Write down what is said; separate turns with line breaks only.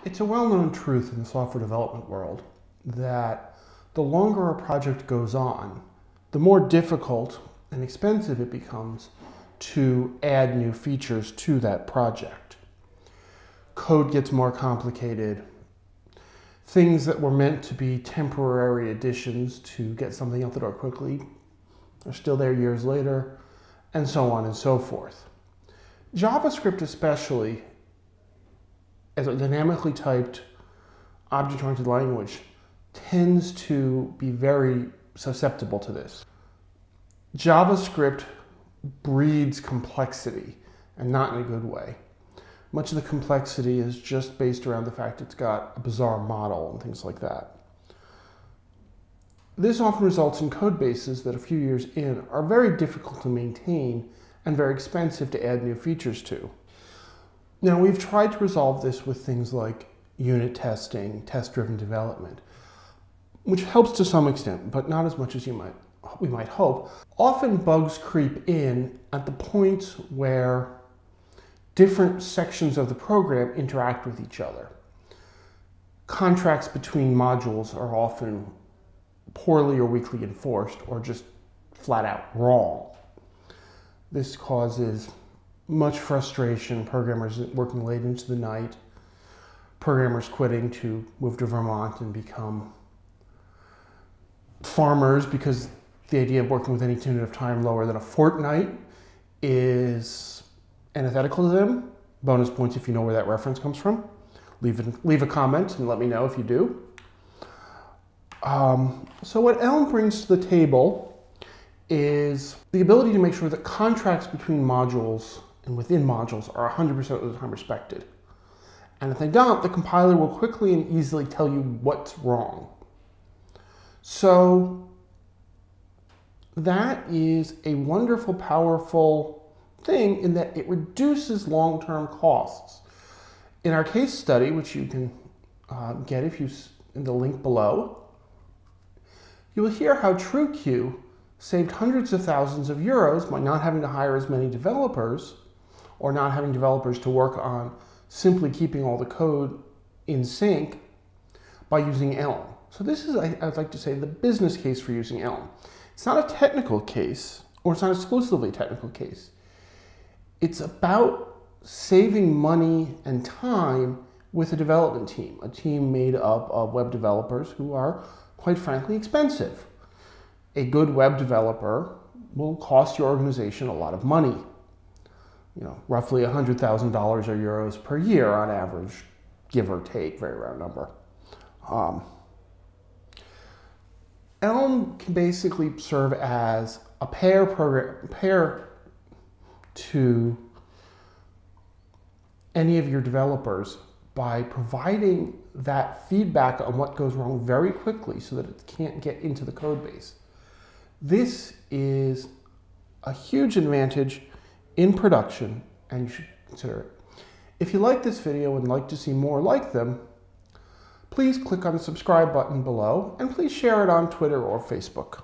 It's a well-known truth in the software development world that the longer a project goes on, the more difficult and expensive it becomes to add new features to that project. Code gets more complicated. Things that were meant to be temporary additions to get something out the door quickly are still there years later, and so on and so forth. JavaScript especially, as a dynamically typed object-oriented language, tends to be very susceptible to this. JavaScript breeds complexity, and not in a good way. Much of the complexity is just based around the fact it's got a bizarre model and things like that. This often results in code bases that a few years in are very difficult to maintain and very expensive to add new features to. Now, we've tried to resolve this with things like unit testing, test-driven development, which helps to some extent, but not as much as we might hope. Often bugs creep in at the point where different sections of the program interact with each other. Contracts between modules are often poorly or weakly enforced, or just flat out wrong. This causes much frustration, programmers working late into the night, programmers quitting to move to Vermont and become farmers because the idea of working with any unit of time lower than a fortnight is antithetical to them. Bonus points if you know where that reference comes from. Leave a comment and let me know if you do. So what Elm brings to the table is the ability to make sure that contracts between modules and within modules are 100% of the time respected. And if they don't, the compiler will quickly and easily tell you what's wrong. So that is a wonderful, powerful thing in that it reduces long-term costs. In our case study, which you can get if you in the link below, you will hear how TrueQ saved hundreds of thousands of euros by not having to hire as many developers, or not having developers to work on simply keeping all the code in sync by using Elm. So this is, I'd like to say, the business case for using Elm. It's not a technical case, or it's not exclusively a technical case. It's about saving money and time with a development team, a team made up of web developers who are, quite frankly, expensive. A good web developer will cost your organization a lot of money. Roughly $100,000 or euros per year on average, give or take, very round number. Elm can basically serve as a pair to any of your developers by providing that feedback on what goes wrong very quickly so that it can't get into the code base. This is a huge advantage in production, and you should consider it. If you like this video and would like to see more like them, please click on the subscribe button below, and please share it on Twitter or Facebook.